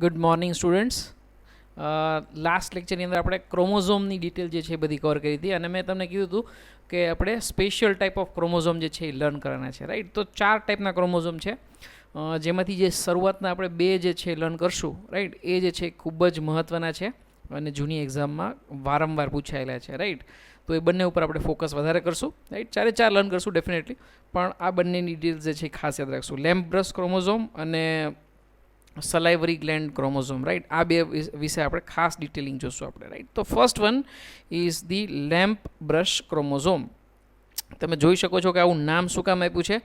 Good morning students. Last લેક્ચરની અંદર આપણે ક્રોમોઝોમની detail જે છે એ બધી કવર કરી હતી અને મેં તમને કીધું હતું કે આપણે સ્પેશિયલ ટાઈપ ઓફ ક્રોમોઝોમ જે છે એ લર્ન કરવાના છે, રાઈટ. તો 4 ટાઈપના ક્રોમોઝોમ છે, જેમાંથી જે શરૂઆતના આપણે 2 જે છે લર્ન કરશું, રાઈટ, એ જે છે ખૂબ જ મહત્ત્વના છે અને જૂની એક્ઝામમાં વારંવાર પૂછાયેલા છે, રાઈટ. તો એ બંને ઉપર આપણે ફોકસ વધારે કરશું, રાઈટ. 4 લર્ન કરશું ડેફિનેટલી, પણ આ બંનેની ડિટેલ્સ જે છે એ ખાસ યાદ રાખશું. લેમ્પ બ્રશ ક્રોમોઝોમ અને સલાઇવરી ગ્લેન્ડ ક્રોમોઝોમ, રાઈટ. આ બે વિશે આપણે ખાસ ડિટેલિંગ જોશું આપણે, રાઈટ. તો first one is the lamp brush chromosome. તમે જોઈ શકો છો કે આવું નામ શું કામ આપ્યું છે,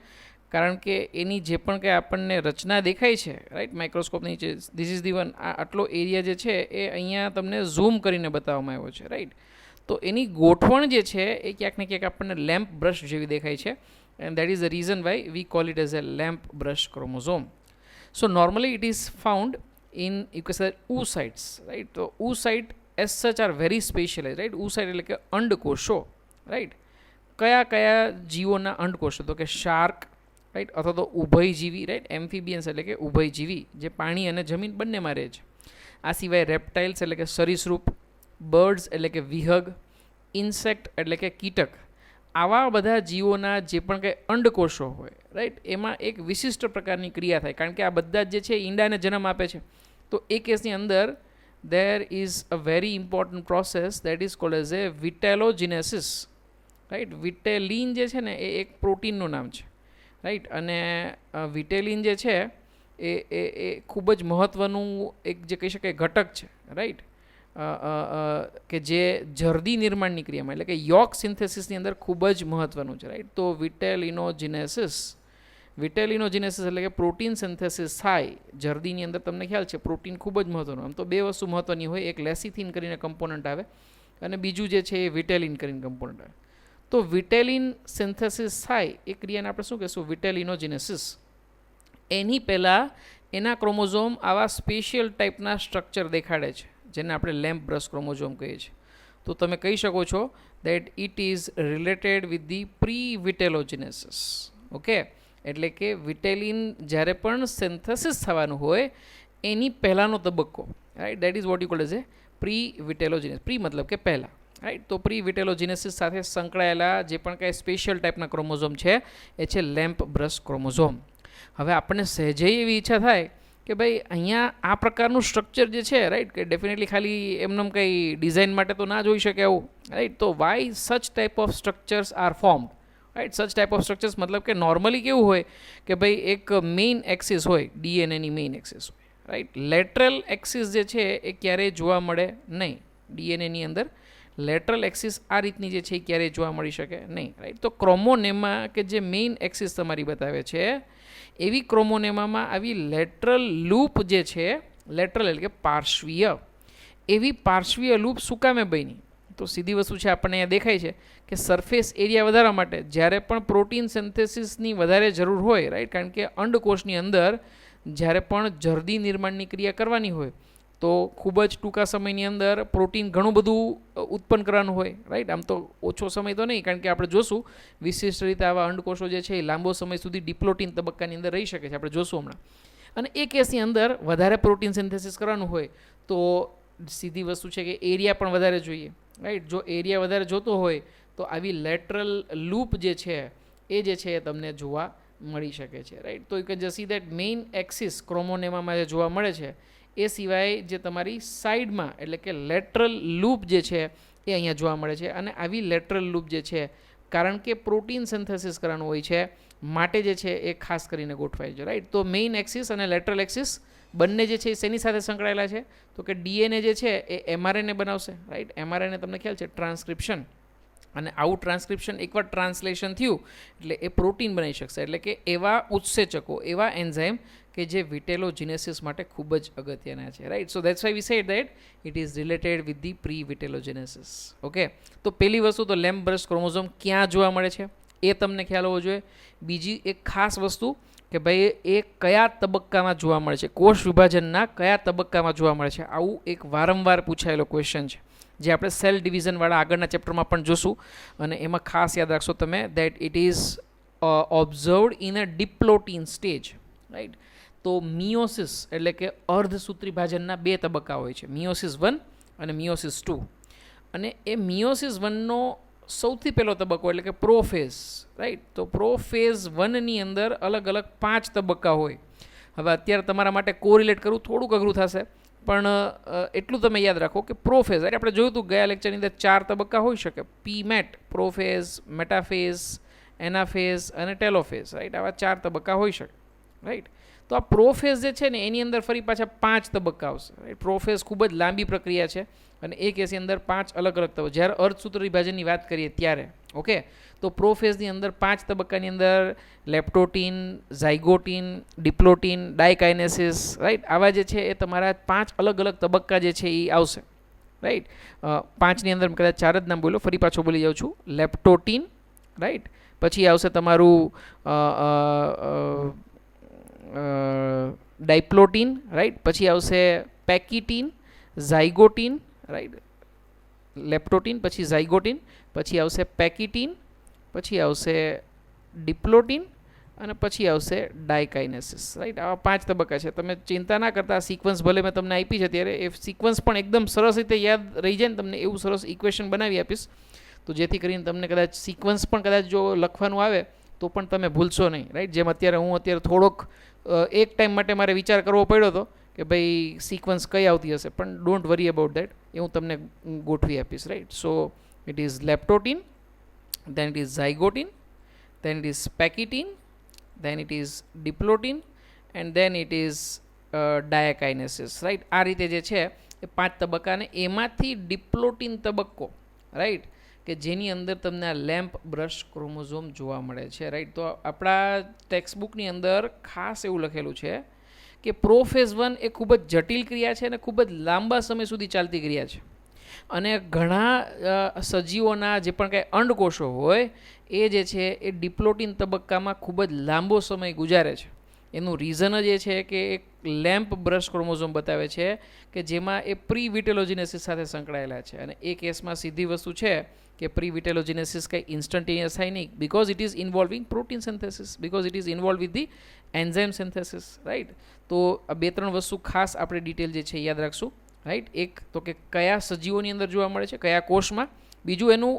કારણ કે એની જે પણ કંઈ આપણને રચના દેખાય છે, રાઈટ, માઇક્રોસ્કોપની જે ધીસ ઇઝ ધી વન, આ આટલો એરિયા જે છે એ અહીંયા તમને ઝૂમ કરીને બતાવવામાં આવ્યો છે, રાઈટ. તો એની ગોઠવણ જે છે એ ક્યાંક ને ક્યાંક આપણને લેમ્પ બ્રશ જેવી દેખાય છે, and that is the reason why we call it as a lamp brush chromosome. So normally it is found in, you can say, oocytes, right. So oocyte as such are very specialized, right. oocyte એટલે કે અંડકોષો, right. કયા કયા જીવોના અંડકોષો? તો કે shark, right, અથવા તો ઉભયજીવી, right. એમ્ફિબિયન્સ એટલે કે ઉભયજીવી, જે પાણી અને જમીન બંનેમાં રહે છે. આ સિવાય રેપ્ટાઇલ્સ એટલે કે સરીસૃપ, બર્ડ્સ એટલે કે વિહગ, ઇન્સેક્ટ એટલે કે કીટક. આવા બધા જીવોના જે પણ કંઈ અંડકોષો હોય, રાઈટ, એમાં એક વિશિષ્ટ પ્રકારની ક્રિયા થાય, કારણ કે આ બધા જે છે ઈંડાને જન્મ આપે છે. તો એ કેસની અંદર there is a very important process that is called as a vitellogenesis, right. Vitellin જે છે ને એ એક પ્રોટીનનું નામ છે, રાઈટ. અને વિટેલિન જે છે એ ખૂબ જ મહત્ત્વનું એક જે કહી શકાય ઘટક છે, રાઈટ. કે જે જરદી નિર્માણની ક્રિયામાં એટલે કે યોક સિન્થેસિસની અંદર ખૂબ જ મહત્ત્વનું છે, રાઈટ. તો વિટેલિનોજીનેસિસ એટલે કે પ્રોટીન સિન્થેસિસ થાય જરદીની અંદર. તમને ખ્યાલ છે પ્રોટીન ખૂબ જ મહત્ત્વનું. આમ તો 2 વસ્તુ મહત્ત્વની હોય, એક લેસિથિન કરીને કમ્પોનન્ટ આવે અને બીજું જે છે એ વિટેલિન કરીને કમ્પોનન્ટ આવે. તો વિટેલિન સિન્થેસિસ થાય એ ક્રિયાને આપણે શું કહીશું? વિટેલિનોજીનેસિસ. એની પહેલાં એના ક્રોમોઝોમ આવા સ્પેશિયલ ટાઈપના સ્ટ્રક્ચર દેખાડે છે, જેને આપણે લેમ્પ બ્રશ ક્રોમોઝોમ કહીએ છીએ. તો તમે કહી શકો છો that it is related with the pre vitellogenesis. Okay, એટલે કે વિટેલિન જ્યારે પણ સિન્થેસિસ થવાનું હોય એની પહેલાંનો તબક્કો, right, that is what you called as a pre vitellogenesis. Pre મતલબ કે પહેલાં, રાઈટ. તો પ્રી વિટેલોજીનેસિસ સાથે સંકળાયેલા જે પણ કાંઈ સ્પેશિયલ ટાઈપના ક્રોમોઝોમ છે એ છે લેમ્પ બ્રશ ક્રોમોઝોમ. હવે આપણને સહેજે એવી ઈચ્છા થાય કે ભાઈ અહીંયા આ પ્રકારનું સ્ટ્રક્ચર જે છે, રાઈટ, કે ડેફિનેટલી ખાલી એમનેમ કંઈ ડિઝાઇન માટે તો ના જોઈ શકે આવું, રાઈટ. તો why such type of structures are formed, right. Such type of structures મતલબ કે નોર્મલી કેવું હોય કે ભાઈ એક મેઇન એક્સિસ હોય, ડીએનએની મેઇન એક્સિસ હોય, રાઈટ. લેટરલ એક્સિસ જે છે એ ક્યારેય જોવા મળે નહીં ડીએનએની અંદર. લેટરલ એક્સિસ આ રીતની જે છે એ ક્યારેય જોવા મળી શકે નહીં, રાઈટ. તો ક્રોમોનેમા કે જે મેઇન એક્સિસ તમારી બતાવે છે એવી ક્રોમોનેમામાં આવી લેટરલ લૂપ જે છે, લેટરલ એટલે કે પાર્શ્વીય, એવી પાર્શ્વીય લૂપ શું કામે બની? તો સીધી વસ્તુ છે, આપણને અહીંયા દેખાય છે કે સરફેસ એરિયા વધારવા માટે જ્યારે પણ પ્રોટીન સિન્થેસિસની વધારે જરૂર હોય, રાઈટ. કારણ કે અંડકોષની અંદર જ્યારે પણ જરદી નિર્માણની ક્રિયા કરવાની હોય તો ખૂબ જ ટૂંકા સમયની અંદર પ્રોટીન ઘણું બધું ઉત્પન્ન કરવાનું હોય, રાઈટ. આમ તો ઓછો સમય તો નહીં, કારણ કે આપણે જોશું વિશિષ્ટ રીતે આવા અંડકોષો જે છે એ લાંબો સમય સુધી ડિપ્લોટીન તબક્કાની અંદર રહી શકે છે, આપણે જોશું હમણાં. અને એ કેસની અંદર વધારે પ્રોટીન સિન્થેસિસ કરવાનું હોય તો સીધી વસ્તુ છે કે એરિયા પણ વધારે જોઈએ, રાઈટ. જો એરિયા વધારે જોતો હોય તો આવી લેટરલ લૂપ જે છે એ જે છે એ તમને જોવા મળી શકે છે, રાઈટ. તો you can just see that main axis ક્રોમોનેમામાં જે જોવા મળે છે એ સિવાય જે તમારી સાઈડમાં એટલે કે લેટરલ લૂપ જે છે એ અહીંયા જોવા મળે છે. અને આવી લેટરલ લૂપ જે છે, કારણ કે પ્રોટીન સિન્થેસિસ કરવાનું હોય છે માટે જે છે એ ખાસ કરીને ગોઠવાય છે, રાઈટ. તો મેઇન એક્સિસ અને લેટરલ એક્સિસ બંને જે છે એ શેની સાથે સંકળાયેલા છે? તો કે ડીએનએ જે છે એ એમઆરએનએ બનાવશે, રાઈટ. એમઆરએનએ તમને ખ્યાલ છે ટ્રાન્સક્રિપ્શન, અને આવું ટ્રાન્સક્રિપ્શન એકવાર ટ્રાન્સલેશન થયું એટલે એ પ્રોટીન બનાવી શકશે. એટલે કે એવા ઉત્સેચકો, એવા એન્ઝાઇમ કે જે વિટેલોજીનેસિસ માટે ખૂબ જ અગત્યના છે, right. So that's why we said that it is related with the pre vitellogenesis. Okay, તો પહેલી વસ્તુ તો લેમ્પ બ્રશ ક્રોમોઝોમ ક્યાં જોવા મળે છે એ તમને ખ્યાલ હોવો જોઈએ. બીજી એક ખાસ વસ્તુ કે ભાઈ એ કયા તબક્કામાં જોવા મળે છે, કોષ વિભાજનના કયા તબક્કામાં જોવા મળે છે. આવું એક વારંવાર પૂછાયેલો ક્વેશ્ચન છે, જે આપણે સેલ ડિવિઝનવાળા આગળના ચેપ્ટરમાં પણ જોશું. અને એમાં ખાસ યાદ રાખશો તમે that it is observed in a diplotene stage, right. તો મિયોસિસ એટલે કે અર્ધસૂત્રી વિભાજનના 2 તબક્કા હોય છે, મિયોસિસ 1 અને મિયોસિસ 2. અને એ મિયોસિસ 1નો સૌથી પહેલો તબક્કો એટલે કે પ્રોફેઝ, રાઈટ. તો પ્રોફેઝ 1ની અંદર અલગ અલગ 5 તબક્કા હોય. હવે અત્યારે તમારા માટે કોરિલેટ કરવું થોડુંક અઘરું થશે, પણ એટલું તમે યાદ રાખો કે પ્રોફેઝ એટલે આપણે જોયું હતું ગયા લેક્ચરની અંદર 4 તબક્કા હોઈ શકે, પીમેટ, પ્રોફેઝ, મેટાફેઝ, એનાફેઝ અને ટેલોફેઝ, રાઈટ. આવા 4 તબક્કા હોઈ શકે, રાઈટ. તો આ પ્રોફેઝ જે છે ને એની અંદર ફરી પાછા 5 તબક્કા આવશે, રાઈટ. પ્રોફેઝ ખૂબ જ લાંબી પ્રક્રિયા છે અને એક કેસની અંદર 5 અલગ અલગ તબક્કા. જ્યારે અર્ધસૂત્ર વિભાજનની વાત કરીએ ત્યારે, ઓકે, તો પ્રોફેઝની અંદર 5 તબક્કાની અંદર લેપ્ટોટીન, ઝાયગોટીન, ડિપ્લોટીન, ડાયકાઇનેસિસ, રાઈટ. આવા જે છે એ તમારા 5 અલગ અલગ તબક્કા જે છે એ આવશે, રાઈટ. 5ની અંદર કદાચ 4 જ નામ બોલો, ફરી પાછો બોલી જાઉં છું. લેપ્ટોટીન, રાઈટ. પછી આવશે તમારું ડાયપ્લોટીન, રાઈટ. પછી આવશે પેકિટીન, ઝાયગોટીન, રાઈટ. લેપ્ટોટીન, પછી ઝાયગોટીન, પછી આવશે પેકિટીન, પછી આવશે ડિપ્લોટીન અને પછી આવશે ડાયકાઇનેસિસ, રાઈટ. આવા 5 તબક્કા છે. તમે ચિંતા ના કરતા, સિક્વન્સ ભલે મેં તમને આપી છે ત્યારે એ સિક્વન્સ પણ એકદમ સરસ રીતે યાદ રહી જાય ને, તમને એવું સરસ ઇક્વેશન બનાવી આપીશ તો જેથી કરીને તમને કદાચ સિક્વન્સ પણ કદાચ જો લખવાનું આવે તો પણ તમે ભૂલશો નહીં, રાઈટ. જેમ અત્યારે થોડોક એક ટાઈમ માટે મારે વિચાર કરવો પડ્યો હતો કે ભાઈ સિક્વન્સ કઈ આવતી હશે, પણ ડોન્ટ વરી અબાઉટ દેટ, એ હું તમને ગોઠવી આપીશ, right. So it is leptotene, then it is zygotin, then it is pakitin, then it is diplotin and then it is diakinesis, right. આ રીતે જે છે એ 5 તબક્કા, અને એમાંથી ડિપ્લોટીન તબક્કો, રાઈટ, કે જેની અંદર તમને આ લેમ્પ બ્રશ ક્રોમોઝોમ જોવા મળે છે, રાઈટ. તો આપણા ટેક્સ્ટબુકની અંદર ખાસ એવું લખેલું છે કે પ્રોફેઝ 1 એ ખૂબ જ જટિલ ક્રિયા છે અને ખૂબ જ લાંબા સમય સુધી ચાલતી ક્રિયા છે, અને ઘણા સજીવોના જે પણ કાંઈ અંડકોષો હોય એ જે છે એ ડિપ્લોટીન તબક્કામાં ખૂબ જ લાંબો સમય ગુજારે છે. એનું રીઝન જ એ છે કે એક લેમ્પ બ્રશ ક્રોમોઝોમ બતાવે છે કે જેમાં એ પ્રી વિટેલોજિનેસિસ સાથે સંકળાયેલા છે, અને એ કેસમાં સીધી વસ્તુ છે કે પ્રી વિટેલોજિનેસિસ કંઈ ઇન્સ્ટન્ટેનિયસ થાય નહીં, because it is ઇન્વોલ્વિંગ protein synthesis, because it is involve with the enzyme synthesis, right. તો આ 2-3 વસ્તુ ખાસ આપણે ડિટેલ જે છે યાદ રાખશું, રાઈટ. એક તો કે કયા સજીવોની અંદર જોવા મળે છે, કયા કોષમાં. બીજું એનું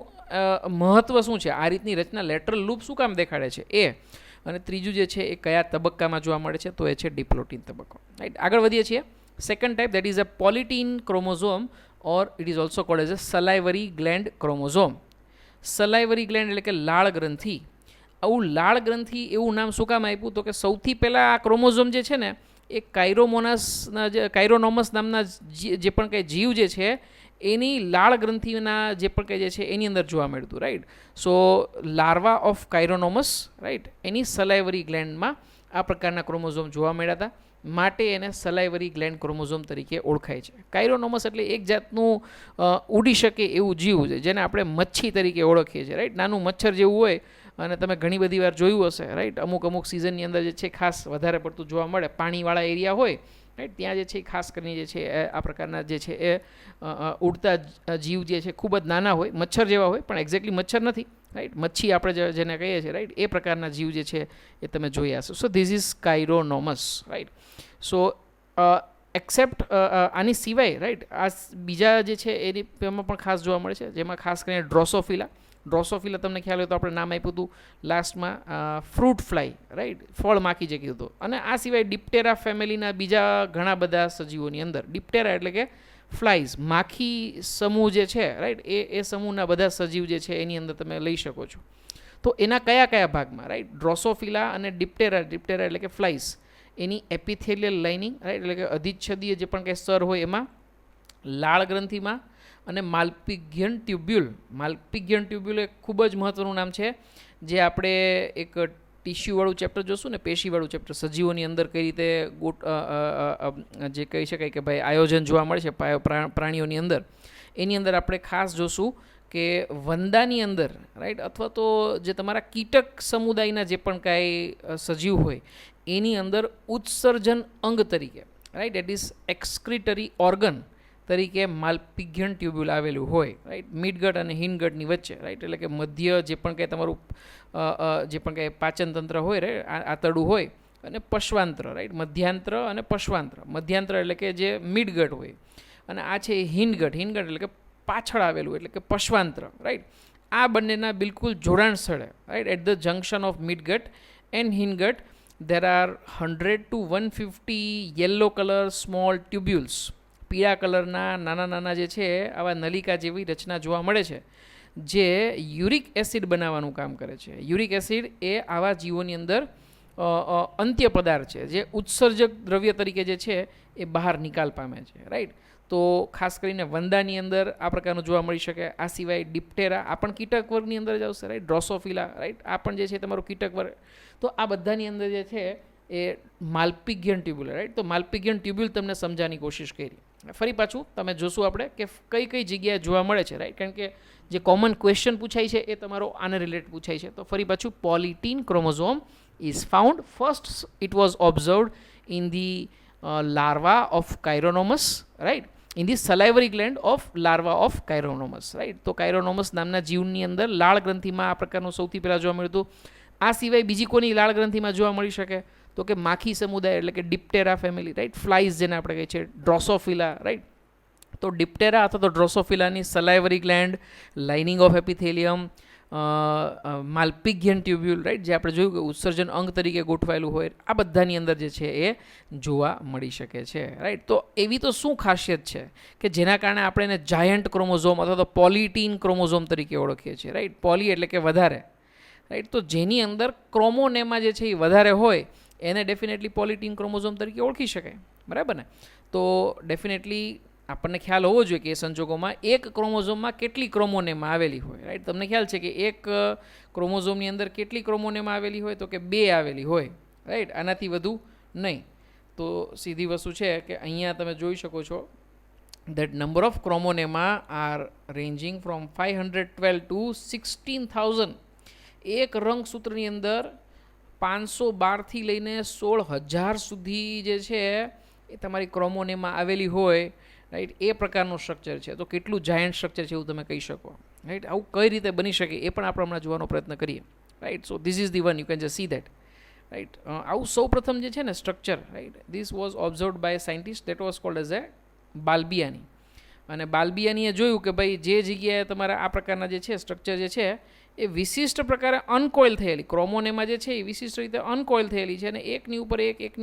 મહત્ત્વ શું છે, આ રીતની રચના લેટરલ લૂપ શું કામ દેખાડે છે એ. અને ત્રીજું જે છે એ કયા તબક્કામાં જોવા મળે છે, તો એ છે ડિપ્લોટીન તબક્કો, રાઈટ. આગળ વધીએ છીએ. Second type, that is a polytene chromosome or it is also called as a salivary gland chromosome. Salivary gland એટલે કે લાળ ગ્રંથિ. આવું લાળ ગ્રંથિ એવું નામ શું કામ આપ્યું, તો કે સૌથી પહેલાં આ ક્રોમોઝોમ જે છે ને એ કાયરોનોમસ નામના જે પણ કંઈ જીવ જે છે એની લાળ ગ્રંથિના જે પણ કંઈ જે છે એની અંદર જોવા મળ્યું હતું, right. So larva of Chironomus, right, એની સલાઇવરી ગ્લેન્ડમાં આ પ્રકારના ક્રોમોઝોમ જોવા મળ્યા હતા, માટે એને સલાઇવરી ગ્લેન્ડ ક્રોમોઝોમ તરીકે ઓળખાય છે. કાયરોનોમસ એટલે એક જાતનું ઉડી શકે એવું જીવ છે જેને આપણે મચ્છી તરીકે ઓળખીએ છીએ, રાઈટ. નાનું મચ્છર જેવું હોય, અને તમે ઘણી બધી વાર જોયું હશે, રાઈટ. અમુક સિઝનની અંદર જે છે ખાસ વધારે પડતું જોવા મળે, પાણીવાળા એરિયા હોય, રાઈટ, ત્યાં જે છે ખાસ કરીને જે છે આ પ્રકારના જે છે એ ઉડતા જીવ જે છે ખૂબ જ નાના હોય, મચ્છર જેવા હોય, પણ એક્ઝેક્ટલી મચ્છર નથી, રાઈટ. મચ્છી આપણે જેને કહીએ છીએ, રાઈટ, એ પ્રકારના જીવ જે છે એ તમે જોયા હશો. So this is Chironomus, right. So except આની સિવાય, રાઈટ, આ બીજા જે છે એમાં પણ ખાસ જોવા મળે છે, જેમાં ખાસ કરીને ડ્રોસોફિલા તમને ખ્યાલ હોય તો આપણે નામ આપ્યું હતું લાસ્ટમાં ફ્રૂટ ફ્લાય, રાઈટ, ફળ માખી જે કીધું હતું. અને આ સિવાય ડિપ્ટેરા ફેમિલીના બીજા ઘણા બધા સજીવોની અંદર, ડિપ્ટેરા એટલે કે ફ્લાઇઝ, માખી સમૂહ જે છે, રાઈટ, એ સમૂહના બધા સજીવ જે છે એની અંદર તમે લઈ શકો છો. તો એના કયા ભાગમાં, રાઈટ, ડ્રોસોફિલા અને ડિપ્ટેરા એટલે કે ફ્લાઇઝ, એની એપિથેલિયલ લાઇનિંગ, રાઈટ, એટલે કે અધિચ્છદીય જે પણ કંઈ સ્તર હોય એમાં, લાળ ગ્રંથિમાં, અને માલ્પિગિયન ટ્યુબ્યુલ એક ખૂબ જ મહત્ત્વનું નામ છે, જે આપણે એક ટિશ્યુવાળું ચેપ્ટર જોશું ને, પેશીવાળું ચેપ્ટર, સજીવોની અંદર કઈ રીતે જે કહી શકાય કે ભાઈ આયોજન જોવા મળે છે પ્રાણીઓની અંદર, એની અંદર આપણે ખાસ જોશું કે વંદાની અંદર, રાઈટ, અથવા તો જે તમારા કીટક સમુદાયના જે પણ કાંઈ સજીવ હોય એની અંદર ઉત્સર્જન અંગ તરીકે, રાઈટ, દેટ ઇઝ એક્સક્રિટરી ઓર્ગન તરીકે માલ્પિગિયન ટ્યુબ્યુલ આવેલું હોય, રાઈટ, મિડગટ અને હિનગટની વચ્ચે, રાઈટ, એટલે કે મધ્ય જે પણ કંઈ તમારું જે પણ કંઈ પાચન તંત્ર હોય, રાઈટ, આંતરડું હોય અને પશ્વાંત્ર, રાઈટ, મધ્યાંત્ર અને પશ્વાંત્ર. મધ્યાંત્ર એટલે કે જે મિડગટ હોય, અને આ છે હિંડગટ. હિંડગટ એટલે કે પાછળ આવેલું, એટલે કે પશ્વાંત્ર, રાઈટ. આ બંનેના બિલકુલ જોડાણ સ્થળે, right, at the junction of midgut and hindgut there are 100 to 150 yellow colour small tubules. પીળા કલરના નાના નાના જે છે આવા નલિકા જેવી રચના જોવા મળે છે, જે યુરિક એસિડ બનાવવાનું કામ કરે છે. યુરિક એસિડ એ આવા જીવોની અંદર અંત્ય પદાર્થ છે, જે ઉત્સર્જક દ્રવ્ય તરીકે જે છે એ બહાર નિકાલ પામે છે, રાઈટ. તો ખાસ કરીને વંદાની અંદર આ પ્રકારનું જોવા મળી શકે. આ સિવાય ડિપ્ટેરા, આ પણ કીટક વર્ગની અંદર જ આવશે, રાઈટ. ડ્રોસોફિલા, રાઈટ, આ પણ જે છે તમારું કીટક વર્ગ. તો આ બધાની અંદર જે છે એ માલ્પિગિયન ટ્યુબ્યુલ, રાઈટ. તો માલ્પિગિયન ટ્યુબ્યુલ તમને સમજાવવાની કોશિશ કરી. ફરી પાછું તમે જોશું આપણે કે કઈ કઈ જગ્યાએ જોવા મળે છે, રાઈટ. કારણ કે જે કોમન ક્વેશ્ચન પૂછાય છે એ તમારો આને રિલેટેડ પૂછાય છે. તો ફરી પાછું, polytene chromosome is found first, it was observed in the larva of Chironomus, right, in the salivary gland of larva of Chironomus, right. તો કાયરોનોમસ નામના જીવની અંદર લાળ ગ્રંથિમાં આ પ્રકારનું સૌથી પહેલાં જોવા મળ્યું હતું. આ સિવાય બીજી કોની લાળ ગ્રંથિમાં જોવા મળી શકે? તો કે માખી સમુદાય, એટલે કે ડિપ્ટેરા ફેમિલી, રાઈટ. ફ્લાઇઝ જેને આપણે કહીએ છીએ, ડ્રોસોફિલા, રાઈટ. તો ડિપ્ટેરા અથવા તો ડ્રોસોફિલાની સલાઇવરી gland, lining of એપિથેલિયમ, માલ્પિગિયન tubule, right, જે આપણે જોયું કે ઉત્સર્જન અંગ તરીકે ગોઠવાયેલું હોય, આ બધાની અંદર જે છે એ જોવા મળી શકે છે, રાઈટ. તો એવી તો શું ખાસિયત છે કે જેના કારણે આપણે એને જાયન્ટ ક્રોમોઝોમ અથવા તો પોલિટીન ક્રોમોઝોમ તરીકે ઓળખીએ છીએ, રાઈટ. પોલી એટલે કે વધારે, રાઈટ. તો જેની અંદર ક્રોમોનેમા જે છે એ વધારે હોય એને ડેફિનેટલી પોલિટીન ક્રોમોઝોમ તરીકે ઓળખી શકાય, બરાબર ને. તો ડેફિનેટલી આપણને ખ્યાલ હોવો જોઈએ કે એ સંજોગોમાં એક ક્રોમોઝોમમાં કેટલી ક્રોમોનેમા આવેલી હોય, રાઈટ. તમને ખ્યાલ છે કે એક ક્રોમોઝોમની અંદર કેટલી ક્રોમોનેમા આવેલી હોય? તો કે 2 આવેલી હોય, રાઈટ. આનાથી વધુ નહીં. તો સીધી વસ્તુ છે કે અહીંયા તમે જોઈ શકો છો that number of chromonema are ranging from 512 to 16,000. એક રંગસૂત્રની અંદર 512થી લઈને 16,000 સુધી જે છે એ તમારી ક્રોમોનેમાં આવેલી હોય, રાઈટ. એ પ્રકારનું સ્ટ્રક્ચર છે. તો કેટલું જાયન્ટ સ્ટ્રક્ચર છે એવું તમે કહી શકો, રાઈટ. આવું કઈ રીતે બની શકે એ પણ આપણે હમણાં જોવાનો પ્રયત્ન કરીએ, right. So this is the one, you can just see that, right. આવું સૌ પ્રથમ જે છે ને structure, right, this was observed by scientist that was called as a Balbiani. અને બાલ્બિયાનીએ જોયું કે ભાઈ જે જગ્યાએ તમારા આ પ્રકારના જે છે સ્ટ્રક્ચર જે છે એ વિશિષ્ટ પ્રકારે અનકોઇલ થયેલી, ક્રોમોનેમાં જે છે એ વિશિષ્ટ રીતે અનકોઇલ થયેલી છે, અને એકની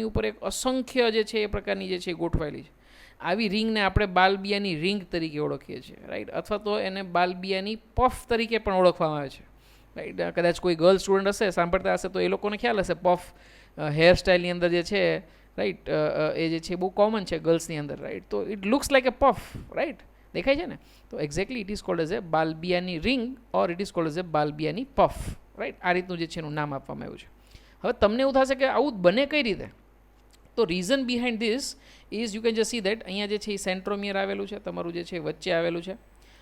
ઉપર એક અસંખ્ય જે છે એ પ્રકારની જે છે એ ગોઠવાયેલી છે. આવી રિંગને આપણે બાલ્બિયાની રિંગ તરીકે ઓળખીએ છીએ, રાઈટ. અથવા તો એને બાલ્બિયાની પફ તરીકે પણ ઓળખવામાં આવે છે, રાઈટ. કદાચ કોઈ ગર્લ સ્ટુડન્ટ હશે, સાંભળતા હશે, તો એ લોકોને ખ્યાલ હશે પફ હેરસ્ટાઇલની અંદર જે છે, રાઈટ, એ જે છે બહુ કોમન છે ગર્લ્સની અંદર, રાઈટ. તો it looks like a puff, right, દેખાય છે ને. તો exactly it is called as a Balbiani ring or it is called as a Balbiani puff, right. આ રીતનું જે છે એનું નામ આપવામાં આવ્યું છે. હવે તમને એવું થશે કે આવું બને કઈ રીતે? તો reason behind this is, you can just see that, અહીંયા જે છે એ સેન્ટ્રોમિયર આવેલું છે તમારું, જે છે વચ્ચે આવેલું છે.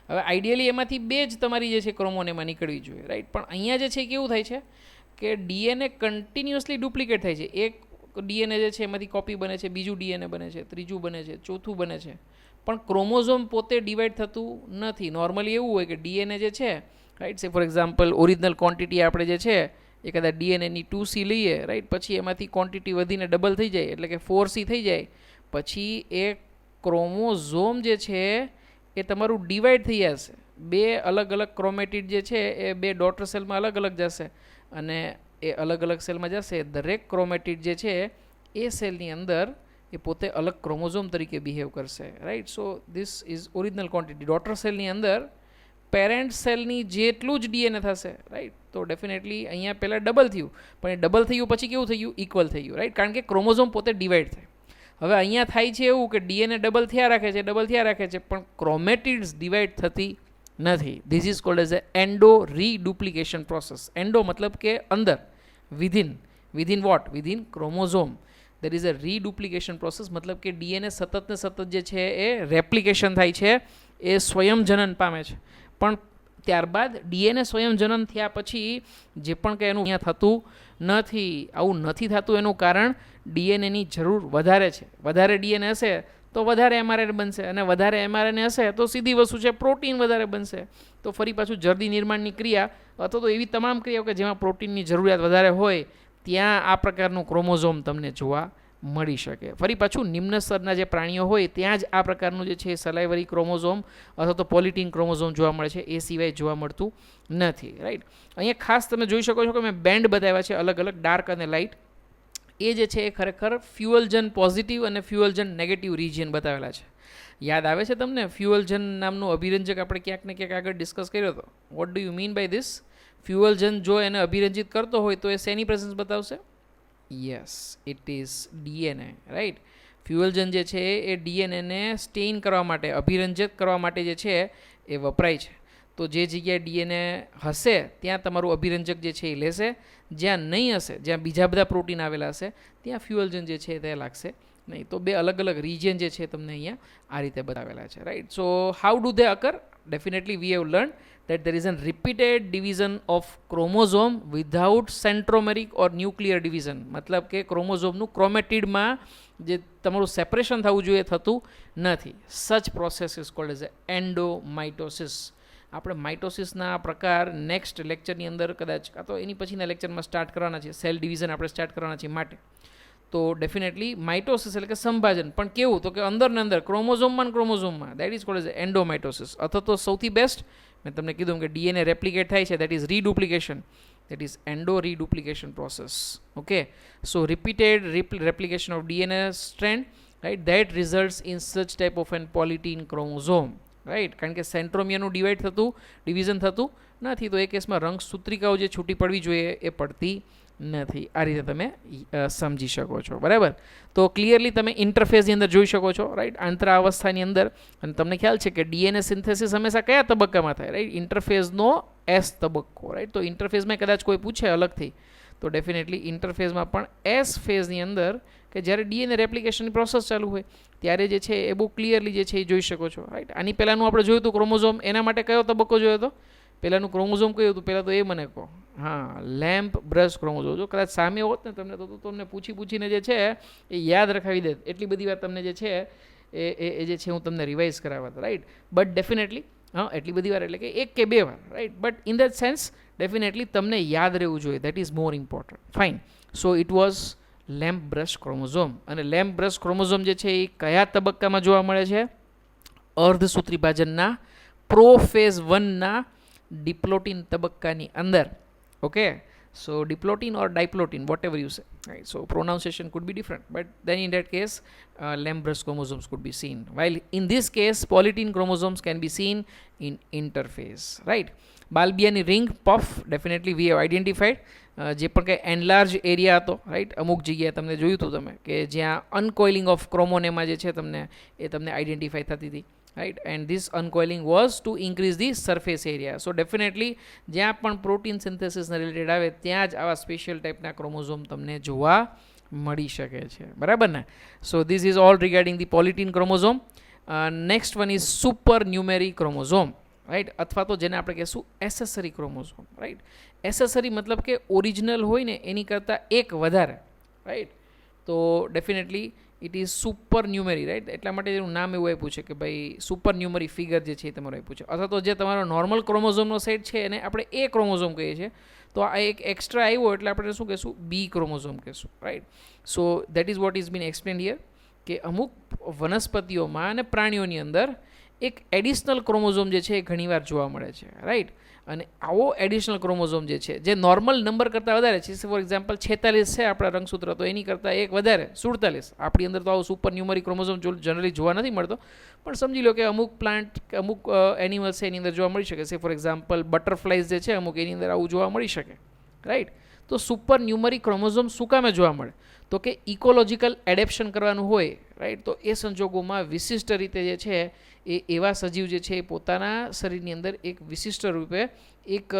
હવે આઈડિયલી એમાંથી 2 જ તમારી જે છે ક્રોમોનેમાં નીકળવી જોઈએ, રાઈટ. પણ અહીંયા જે છે કેવું થાય છે કે ડીએનએ કન્ટિન્યુઅસલી ડુપ્લિકેટ થાય છે. એક ડીએનએ જે છે એમાંથી કોપી બને છે, બીજું ડીએનએ બને છે, ત્રીજું બને છે, ચોથું બને છે, પણ ક્રોમોઝોમ પોતે ડિવાઈડ થતું નથી. નોર્મલી એવું હોય કે ડીએનએ જે છે, રાઈટ, સે ફોર એક્ઝામ્પલ ઓરિજિનલ ક્વોન્ટિટી આપણે જે છે એ કદાચ ડીએનએની 2C લઈએ, રાઈટ, પછી એમાંથી ક્વોન્ટિટી વધીને ડબલ થઈ જાય, એટલે કે 4C થઈ જાય, પછી એ ક્રોમોઝોમ જે છે એ તમારું ડિવાઈડ થઈ જશે. 2 અલગ અલગ ક્રોમેટિડ જે છે એ 2 ડોટર સેલમાં અલગ અલગ જશે, અને એ અલગ અલગ સેલમાં જશે. દરેક ક્રોમેટિડ જે છે એ સેલની અંદર એ પોતે અલગ ક્રોમોઝોમ તરીકે બિહેવ કરશે, right. So this is original quantity. Daughter સેલની અંદર પેરેન્ટ સેલની જેટલું જ ડીએનએ થશે, રાઈટ. તો ડેફિનેટલી અહીંયા પહેલાં ડબલ થયું, પણ એ ડબલ થયું પછી કેવું થયું? ઇક્વલ થઈ ગયું, રાઈટ. કારણ કે ક્રોમોઝોમ પોતે ડિવાઈડ થાય. હવે અહીંયા થાય છે એવું કે ડીએનએ ડબલ થયા રાખે છે, પણ ક્રોમેટિડ્સ ડિવાઈડ થતી નથી. This is called as a endo reduplication process. Endo મતલબ કે અંદર, within what? Within chromosome. There is a reduplication process, મતલબ કે ડીએનએ સતત ને સતત જે છે એ રેપ્લિકેશન થાય છે, એ સ્વયંજનન પામે છે. પણ ત્યારબાદ ડીએનએ સ્વયંજનન થયા પછી જે પણ કંઈ એનું અહીંયા થતું નથી. આવું નથી થતું એનું કારણ ડીએનએની જરૂર વધારે છે. વધારે ડીએનએ હશે તો વધારે એમઆરએનએ બનશે, અને વધારે એમઆરએનએ હશે તો સીધી વસ્તુ છે પ્રોટીન વધારે બનશે. તો ફરી પાછું જલ્દી નિર્માણની ક્રિયા અથવા તો એવી તમામ ક્રિયાઓ કે જેમાં પ્રોટીનની જરૂરિયાત વધારે હોય ત્યાં આ પ્રકારનું ક્રોમોઝોમ તમને જોવા મળી શકે. ફરી પાછું નિમ્ન સ્તરના જે પ્રાણીઓ હોય ત્યાં જ આ પ્રકારનું જે છે સલાઇવરી ક્રોમોઝોમ અથવા તો પોલિટીન ક્રોમોઝોમ જોવા મળે છે, એ સિવાય જોવા મળતું નથી. રાઈટ, અહીંયા ખાસ તમે જોઈ શકો છો કે મેં બેન્ડ બતાવ્યા છે અલગ અલગ ડાર્ક અને લાઇટ. એ જે છે એ ખરેખર ફ્યુઅલજન પોઝિટિવ અને ફ્યુઅલજન નેગેટિવ રિજિયન બતાવેલા છે. યાદ આવે છે તમને ફ્યુઅલજન નામનું અભિરંજક આપણે ક્યાંક ને ક્યાંક આગળ ડિસ્કસ કર્યો હતો. What do you mean by this? Feulgen જો એને અભિરંજિત કરતો હોય તો એ શેની પ્રેઝન્સ બતાવશે? Yes, it is DNA. Right, Feulgen જે છે એ ડીએનએને સ્ટેઇન કરવા માટે, અભિરંજિત કરવા માટે જે છે એ વપરાય છે. તો જે જગ્યાએ ડીએનએ હશે ત્યાં તમારું અભિરંજક જે છે એ લેશે, જ્યાં નહીં હશે, જ્યાં બીજા બધા પ્રોટીન આવેલા હશે ત્યાં ફ્યુઅલજન જે છે તે લાગશે નહીં. તો બે અલગ અલગ રિજિયન જે છે તમને અહીંયા આ રીતે બતાવેલા છે. Right, so how do they અકર? Definitely we have learned that there is a repeated division of chromosome without centromeric or nuclear division. મતલબ કે ક્રોમોઝોમનું ક્રોમેટિડમાં જે તમારું સેપરેશન થવું જોઈએ થતું નથી. સચ પ્રોસેસ ઇઝ કોલ્ડ એઝ એન્ડોમાઇટોસિસ. આપણે માઇટોસિસના પ્રકાર નેક્સ્ટ લેક્ચરની અંદર કદાચ કાં તો એની પછીના લેક્ચરમાં સ્ટાર્ટ કરવાના છે. સેલ ડિવિઝન આપણે સ્ટાર્ટ કરવાના છે માટે. તો ડેફિનેટલી માઇટોસિસ એટલે કે સંભાજન, પણ કેવું તો કે અંદર ને અંદર ક્રોમોઝોમમાં દેટ ઇઝ કોલ્ડ એઝ એન્ડોમાઇટોસિસ. અથવા તો સૌથી બેસ્ટ મેં તમને કીધું કે ડીએનએ રેપ્લિકેટ થાય છે, that is reduplication, that is endo reduplication process. Okay, so repeated replication of DNA strand, right, that results in such type of an polytene chromosome. Right, કારણ કે સેન્ટ્રોમિયરનું ડિવિઝન થતું નથી, તો એ કેસમાં રંગસૂત્રિકાઓ જે છૂટી પડવી જોઈએ એ પડતી નથી. આ રીતે તમે સમજી શકો છો. બરાબર, તો ક્લિયરલી તમે ઇન્ટરફેઝની અંદર જોઈ શકો છો. રાઈટ, આંતરાવસ્થાની અંદર. અને તમને ખ્યાલ છે કે ડીએનએ સિન્થેસિસ હંમેશા કયા તબક્કામાં થાય? રાઈટ, ઇન્ટરફેઝનો એસ તબક્કો. રાઈટ, તો ઇન્ટરફેઝમાં કદાચ કોઈ પૂછે અલગથી તો ડેફિનેટલી ઇન્ટરફેઝમાં પણ એસ ફેઝની અંદર કે જ્યારે ડીએનએ રેપ્લિકેશનની પ્રોસેસ ચાલુ હોય ત્યારે જે છે એ બહુ ક્લિયરલી જે છે એ જોઈ શકો છો. રાઈટ, આની પહેલાંનું આપણે જોયું હતું ક્રોમોઝોમ, એના માટે કયો તબક્કો જોયો હતો? પહેલાંનું ક્રોમોઝોમ કયું હતું? પહેલાં તો એ મને કહો. હા, લેમ્પ બ્રશ ક્રોમોઝોમ. જો કદાચ સામે હોત ને તમને તો તમને પૂછીને જે છે એ યાદ રખાવી દે. એટલી બધી વાર તમને જે છે એ જે છે હું તમને રિવાઇઝ કરાવત. રાઈટ, બટ ડેફિનેટલી એટલી બધી વાર એટલે કે એક કે બે વાર. Right, but in that sense definitely તમને યાદ રહેવું જોઈએ. That is more important. Fine, so it was lamp brush chromosome. અને લેમ્પ બ્રશ ક્રોમોઝોમ જે છે એ કયા તબક્કામાં જોવા મળે છે? અર્ધસૂત્રી વિભાજનના પ્રોફેઝ 1ના ડિપ્લોટીન તબક્કાની અંદર. Okay, so diplotin or diplotin, whatever you say, right? So pronunciation could be different, but then in that case Lamb-Brush chromosomes could be seen, while in this case polytene chromosomes can be seen in interphase. Right, Balbiani ring puff, definitely we have identified. જે પણ કંઈ enlarge area હતો, right, અમુક જગ્યાએ તમને જોયું હતું તમે કે જ્યાં અનકોઇલિંગ ઓફ ક્રોમોનેમા જે છે તમને આઈડેન્ટિફાઈ થતી હતી. Right, and this uncoiling was to increase the surface area. So definitely જ્યાં પણ પ્રોટીન સિન્થેસિસને રિલેટેડ આવે ત્યાં જ આવા સ્પેશિયલ ટાઈપના ક્રોમોઝોમ તમને જોવા મળી શકે છે. બરાબર ને? So this is all regarding the polytene chromosome. Next one is super numerary chromosome. Right, અથવા તો જેને આપણે કહીશું એસેસરી ક્રોમોઝોમ. રાઈટ, એસેસરી મતલબ કે ઓરિજિનલ હોય ને એની કરતાં એક વધારે. રાઈટ, તો definitely it is super numerary. Right, એટલા માટે એનું નામ એવું આપ્યું છે કે ભાઈ સુપર ન્યુમેરી ફિગર જે છે એ તમારું આપ્યું છે. અથવા તો જે તમારો નોર્મલ ક્રોમોઝોમનો સેટ છે એને આપણે એ ક્રોમોઝોમ કહીએ છીએ, તો આ એક એક્સ્ટ્રા આવ્યો એટલે આપણે શું કહીશું? બી ક્રોમોઝોમ કહીશું. Right, so that is what is bin explained here કે અમુક વનસ્પતિઓમાં અને પ્રાણીઓની અંદર એક એડિશનલ ક્રોમોઝોમ જે છે એ ઘણીવાર જોવા મળે છે. રાઈટ, અને આવો એડિશનલ ક્રોમોઝોમ જે છે જે નોર્મલ નંબર કરતાં વધારે છે, ફોર એક્ઝામ્પલ 46 છે આપણા રંગસૂત્ર, તો એની કરતાં એક વધારે 47. આપણી અંદર તો આવો સુપર ન્યુમરી ક્રોમોઝોમ જનરલી જોવા નથી મળતો, પણ સમજી લો કે અમુક પ્લાન્ટ કે અમુક એનિમલ્સ છે એની અંદર જોવા મળી શકે છે. ફોર એક્ઝામ્પલ બટરફ્લાઇઝ જે છે અમુક એની અંદર આવું જોવા મળી શકે. રાઈટ, તો સુપર ન્યુમરી ક્રોમોઝોમ શું કામે જોવા મળે? તો કે ઇકોલોજીકલ એડેપ્શન કરવાનું હોય. રાઈટ, તો એ સંજોગોમાં વિશિષ્ટ રીતે જે છે એ એવા સજીવ જે છે એ પોતાના શરીરની અંદર એક વિશિષ્ટ રૂપે એક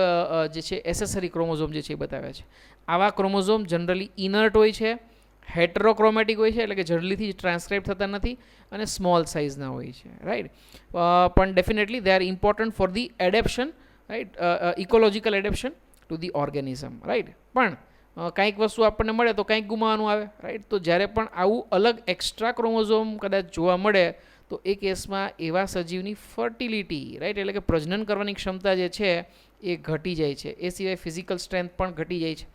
જે છે એસેસરી ક્રોમોઝોમ જે છે એ બતાવે છે. આવા ક્રોમોઝોમ જનરલી ઇનર્ટ હોય છે, હેટરોક્રોમેટિક હોય છે, એટલે કે જલ્દીથી ટ્રાન્સક્રાઇબ થતા નથી, અને સ્મોલ સાઇઝના હોય છે. રાઈટ, પણ definitely they are important for the adaptation. Right, ecological adaptation to the organism. Right, પણ કંઈક વસ્તુ આપણને મળે તો કંઈક ગુમાવવાનું આવે. રાઈટ, તો જ્યારે પણ આવું અલગ એક્સ્ટ્રા ક્રોમોઝોમ કદાચ જોવા મળે તો એ કેસમાં એવા સજીવની ફર્ટિલિટી, રાઈટ, એટલે કે પ્રજનન કરવાની ક્ષમતા જે છે એ ઘટી જાય છે. એ સિવાય ફિઝિકલ સ્ટ્રેન્થ પણ ઘટી જાય છે.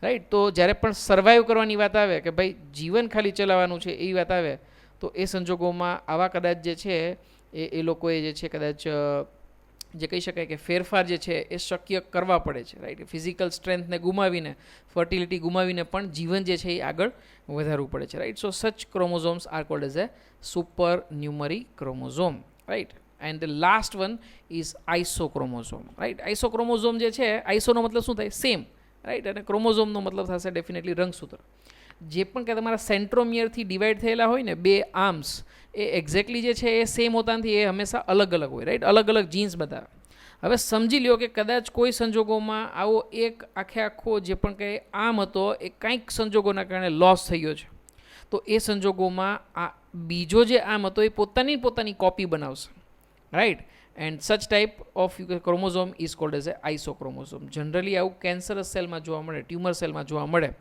રાઈટ. તો જ્યારે પણ સર્વાઈવ કરવાની વાત આવે કે ભાઈ જીવન ખાલી ચલાવવાનું છે એવી વાત આવે તો એ સંજોગોમાં આવા કદાચ જે છે એ લોકોએ જે છે કદાચ જે કહી શકાય કે ફેરફાર જે છે એ શક્ય કરવા પડે છે, રાઈટ. ફિઝિકલ સ્ટ્રેન્થને ગુમાવીને, ફર્ટિલિટી ગુમાવીને પણ જીવન જે છે એ આગળ વધારવું પડે છે, right. So such chromosomes are called as a super numerary chromosome, right. And the last one is isochromosome, right. Isochromosome જે છે, આઇસોનો મતલબ શું થાય? Same, right. અને ક્રોમોઝોમનો મતલબ થશે ડેફિનેટલી રંગસૂત્ર. જે પણ કે તમારા સેન્ટ્રોમિયરથી ડિવાઈડ થયેલા હોય ને બે આર્મ્સ, એ એક્ઝેક્ટલી જે છે એ સેમ હોતા નથી, એ હંમેશા અલગ અલગ હોય, રાઈટ. અલગ અલગ જીન્સ બતાવે. હવે સમજી લ્યો કે કદાચ કોઈ સંજોગોમાં આવો એક આખો જે પણ કંઈ આર્મ હતો એ કંઈક સંજોગોના કારણે લોસ થઈ ગયો છે, તો એ સંજોગોમાં આ બીજો જે આર્મ હતો એ પોતાની કોપી બનાવશે, right. And such type of chromosome is called as a isochromosome. Generally આવું કેન્સરસ સેલમાં જોવા મળે, ટ્યુમર સેલમાં જોવા મળે,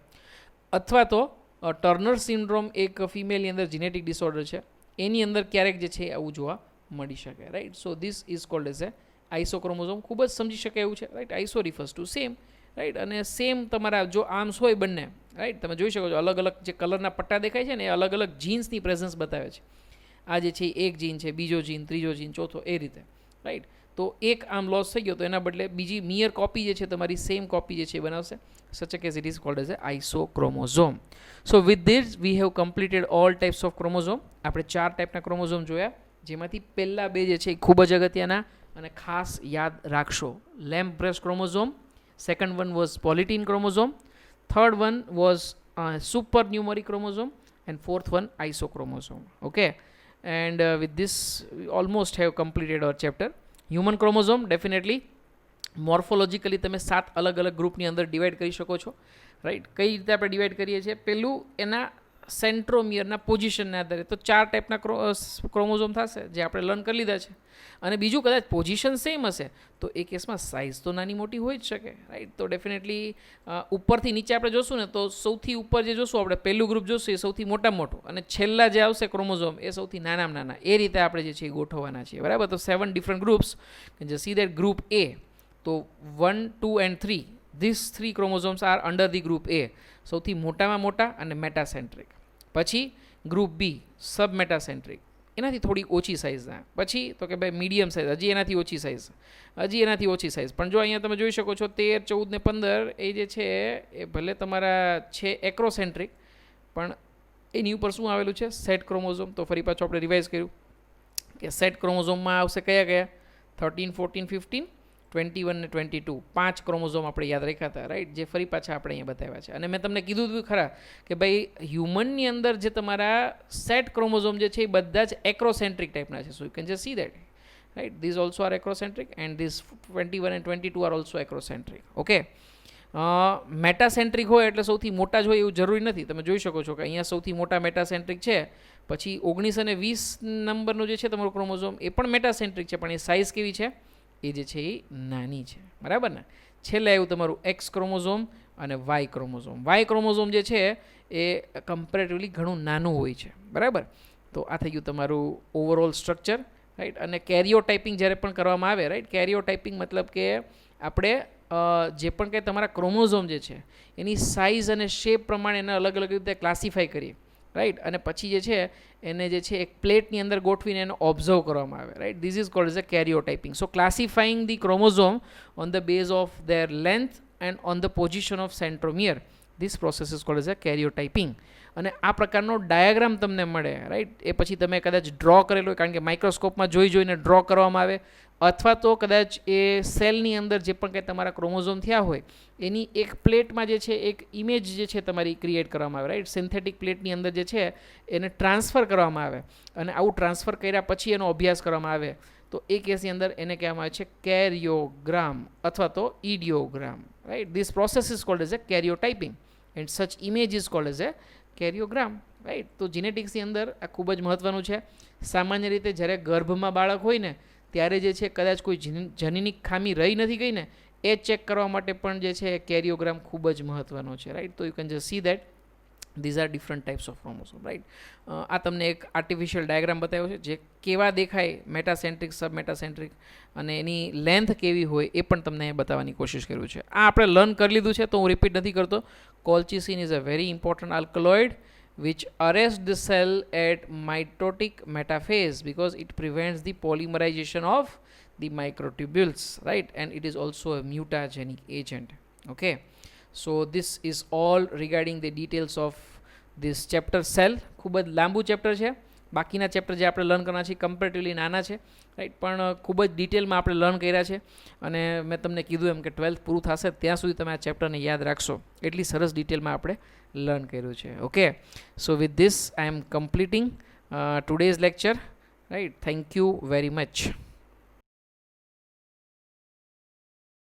અથવા તો ટર્નર સિન્ડ્રોમ એક ફિમેલની અંદર જીનેટિક ડિસઓર્ડર છે, એની અંદર ક્યારેક જે છે આવું જોવા મળી શકે, right. So this is called as a isochromosome. ખૂબ જ સમજી શકે એવું છે, right. Iso refers to same, right. અને સેમ તમારા જો આર્મ્સ હોય બંને, રાઈટ, તમે જોઈ શકો છો અલગ અલગ જે કલરના પટ્ટા દેખાય છે ને એ અલગ અલગ જીન્સની પ્રેઝન્સ બતાવે છે. આ જે છે એક જીન છે, બીજો જીન, ત્રીજો જીન, ચોથો, એ રીતે, રાઈટ. તો એક આર્મ લોસ થઈ ગયો તો એના બદલે બીજી મિયર કોપી જે છે તમારી સેમ કોપી જે છે બનાવશે. such a case it is called as a isochromosome. So with this we have completed all types of chromosome. આપણે 4 ટાઈપના ક્રોમોઝોમ જોયા, જેમાંથી પહેલા બે જે છે એ ખૂબ જ અગત્યના અને ખાસ યાદ રાખશો. Lampbrush chromosome, second one was polytene chromosome, third one was super numerary chromosome, and fourth one isochromosome. Okay, and with this we almost have completed our chapter. Human chromosome definitely મોર્ફોલોજીકલી તમે 7 અલગ અલગ ગ્રુપની અંદર divide કરી શકો છો, right. કઈ રીતે આપણે ડિવાઈડ કરીએ છીએ? પહેલું એના સેન્ટ્રોમિયરના પોઝિશનના આધારે તો 4 ટાઈપના ક્રોમોઝોમ થશે જે આપણે લર્ન કરી લીધા છે. અને બીજું કદાચ પોઝિશન સેમ હશે તો એ કેસમાં સાઇઝ તો નાની મોટી હોઈ જ શકે, રાઈટ. તો ડેફિનેટલી ઉપરથી નીચે આપણે જોશું ને તો સૌથી ઉપર જે જોશું આપણે પહેલું ગ્રુપ જોશું એ સૌથી મોટામાં મોટું, અને છેલ્લા જે આવશે ક્રોમોઝોમ એ સૌથી નાનામાં નાના. એ રીતે આપણે જે છે એ ગોઠવવાના છીએ, બરાબર. તો 7 ડિફરન્ટ ગ્રુપ્સ. જે સી દેટ ગ્રુપ એ, તો 1, 2 and 3, these 3 chromosomes are under the group A, સૌથી મોટામાં મોટા અને મેટાસેન્ટ્રિક. પછી ગ્રુપ બી સબ મેટાસેન્ટ્રિક, એનાથી થોડી ઓછી સાઇઝના. પછી તો કે ભાઈ મીડિયમ સાઇઝ, હજી એનાથી ઓછી સાઇઝ. પણ જો અહીંયા તમે જોઈ શકો છો 13, 14 ને 15 એ જે છે એ ભલે તમારા છે એક્રોસેન્ટ્રિક, પણ એની ઉપર શું આવેલું છે? Set chromosome. તો ફરી પાછું આપણે રિવાઇઝ કર્યું કે સેટ ક્રોમોઝોમમાં આવશે કયા 13, 14, 15, 21 ને 22, 5 ક્રોમોઝોમ આપણે યાદ રાખ્યા હતા, રાઈટ. જે ફરી પાછા આપણે અહીંયા બતાવ્યા છે. અને મેં તમને કીધું હતું ખરા કે ભાઈ હ્યુમનની અંદર જે તમારા સેટ ક્રોમોઝોમ જે છે એ બધા જ એક્રોસેન્ટ્રિક ટાઈપના છે. So you can just see that, right. These also are acrocentric and these 21 and 22 are also acrocentric. Okay, metacentric હોય એટલે સૌથી મોટા જ હોય એવું જરૂરી નથી. તમે જોઈ શકો છો કે અહીંયા સૌથી મોટા મેટાસેન્ટ્રિક છે, પછી 19 અને 20 નંબરનું જે છે તમારું ક્રોમોઝોમ એ પણ મેટાસેન્ટ્રિક છે, પણ એ સાઇઝ કેવી છે? એ જે છે એ નાની છે, બરાબર ને. છેલ્લે આવ્યું તમારું એક્સ ક્રોમોઝોમ અને વાય ક્રોમોઝોમ. વાય ક્રોમોઝોમ જે છે એ કમ્પેરેટિવલી ઘણું નાનું હોય છે, બરાબર. તો આ થઈ ગયું તમારું ઓવરઓલ સ્ટ્રક્ચર, રાઈટ. અને કેરિયોટાઇપિંગ જ્યારે પણ કરવામાં આવે, રાઈટ, કેરિયોટાઇપિંગ મતલબ કે આપણે જે પણ કંઈ તમારા ક્રોમોઝોમ જે છે એની સાઇઝ અને શેપ પ્રમાણે એને અલગ અલગ રીતે ક્લાસિફાઈ કરીએ, રાઈટ. અને પછી જે છે એને જે છે એક પ્લેટની અંદર ગોઠવીને એને ઓબ્ઝર્વ કરવામાં આવે, right. This is called as a karyotyping. So classifying the chromosome on the base of their length and on the position of centromere, this process is called as a karyotyping. અને આ પ્રકારનો diagram તમને મળે, right. એ પછી તમે કદાચ draw કરેલો હોય, કારણ કે માઇક્રોસ્કોપમાં જોઈને ડ્રો કરવામાં આવે, અથવા તો કદાચ એ સેલની અંદર જે પણ કંઈ તમારા ક્રોમોઝોમ થયા હોય એની એક પ્લેટમાં જે છે એક ઇમેજ જે છે તમારી ક્રિએટ કરવામાં આવે, રાઈટ. સિન્થેટિક પ્લેટની અંદર જે છે એને ટ્રાન્સફર કરવામાં આવે, અને આવું ટ્રાન્સફર કર્યા પછી એનો અભ્યાસ કરવામાં આવે તો એ કેસની અંદર એને કહેવામાં આવે છે કેરિયોગ્રામ અથવા તો idiogram, right. This process is called as a karyotyping and such image is called as a karyogram, right. તો જીનેટિક્સની અંદર આ ખૂબ જ મહત્ત્વનું છે. સામાન્ય રીતે જ્યારે ગર્ભમાં બાળક હોય ને ત્યારે જે છે કદાચ કોઈ જનીનિક ખામી રહી નથી ગઈ ને એ ચેક કરવા માટે પણ જે છે કેરિયોગ્રામ ખૂબ જ મહત્ત્વનો છે, રાઈટ. તો you can just see that these are different types of chromosome, right. આ તમને એક આર્ટિફિશિયલ ડાયાગ્રામ બતાવ્યો છે જે કેવા દેખાય મેટાસેન્ટ્રિક, સબમેટાસેન્ટ્રિક, અને એની લેન્થ કેવી હોય એ પણ તમને બતાવવાની કોશિશ કર્યું છે. આ આપણે લર્ન કરી લીધું છે તો હું રિપીટ નથી કરતો. Colchicine is a very important alkaloid which arrest the cell at mitotic metaphase because it prevents the polymerization of the microtubules, right, and it is also a mutagenic agent. Okay, so this is all regarding the details of this chapter cell. ખૂબ જ લાંબુ chapter છે. બાકીના chapter જે આપણે learn કરવાના છે comparatively નાના છે, રાઈટ, પણ ખૂબ જ ડિટેલમાં આપણે લર્ન કર્યા છે. અને મેં તમને કીધું એમ કે 12th પૂરું થશે ત્યાં સુધી તમે આ ચેપ્ટરને યાદ રાખશો, એટલી સરસ ડિટેલમાં આપણે લર્ન કર્યું છે. Okay, so with this I am completing today's lecture, right. Thank you very much.